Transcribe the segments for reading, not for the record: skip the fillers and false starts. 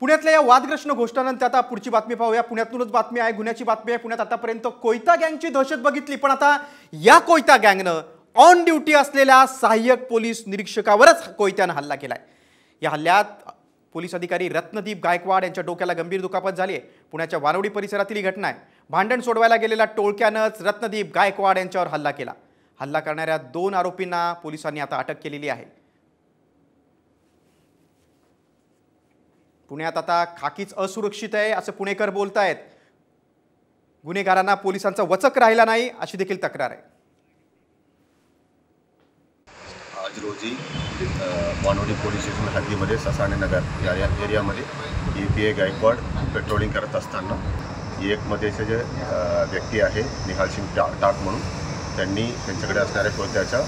पुण्यातल्या या वादग्रस्त घोषणानंतर आता पुढची बातमी पाहूया। पुण्यातूनच बातमी आहे, गुन्ह्याची बातमी आहे। पुण्यात आतापर्यंत कोयता गँगची दहशत बघितली, पण आता या कोयता गँगनं ऑन ड्युटी असलेल्या सहाय्यक पोलीस निरीक्षकावरच कोयत्यानं हल्ला केलाय। या हल्ल्यात पोलीस अधिकारी रत्नदीप गायकवाड यांच्या डोक्याला गंभीर दुखापत झाली आहे। पुण्याच्या वानवडी परिसरातील ही घटना आहे। भांडण सोडवायला गेलेल्या टोळक्यानंच रत्नदीप गायकवाड यांच्यावर हल्ला केला। हल्ला करणाऱ्या 2 आरोपींना पोलिसांनी आता अटक केलेली आहे। पुण्यात आता खाकीच असुरक्षित आहे असं पुणेकर बोलतायत। गुन्हेगारांना पोलिसांचा वचक राहिला नाही अशी देखील तक्रार आहे। आज रोजी वानवडी पोलीस स्टेशन हद्दीमध्ये ससाणे नगर या एरियामध्ये EPI गायकवाड पेट्रोलिंग करत असताना एक मध्येचे जे व्यक्ती आहे निहाल सिंग टाक म्हणून त्यांनी त्यांच्याकडे असणाऱ्या कोयत्याच्या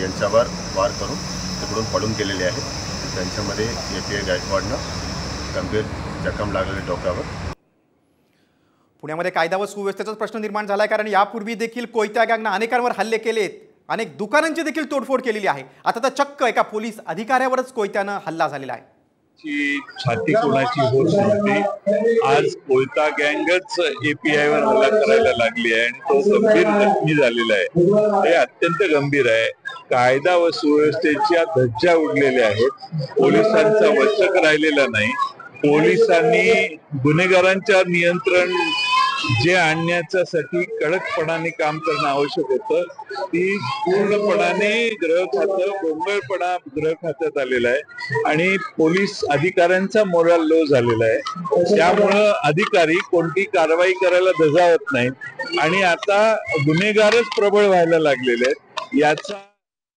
यांच्यावर वार करून तिकडून पळून गेलेले आहेत। त्यांच्यामध्ये EPI गायकवाडनं गंभीर जखम लागलेले डोक्यावर। पुण्यामध्ये कायदा व सुव्यवस्थेचाच प्रश्न निर्माण झालाय, कारण यापूर्वी देखील कोयता गँगनं अनेकांवर हल्ले केलेत, अनेक दुकानांची देखील तोडफोड केलेली आहे। आता तर चक्क एका पोलीस अधिकाऱ्यावरच कोयत्यानं हल्ला झालेला आहे। छाती कोणाची होत नव्हती। आज कोयता गँगच EPI वर हल्ला करायला लागली आहे आणि तो गंभीर जखमी झालेला आहे। हे अत्यंत गंभीर आहे। कायदा व सुव्यवस्थेच्या धज्जा उडलेल्या आहेत। पोलिसांचा वचक राहिलेला नाही। पोलिसांनी गुन्हेगारांच्या नियंत्रण जे आणण्यासाठी कडकपणाने काम करणं आवश्यक होतं, ती पूर्णपणाने गृह खातं बोंबळपणा गृह खात्यात आलेला आहे आणि पोलीस अधिकाऱ्यांचा मोराल लो झालेला आहे। त्यामुळं अधिकारी कोणती कारवाई करायला धजावत नाहीत आणि आता गुन्हेगारच प्रबळ व्हायला लागलेले आहेत। याचा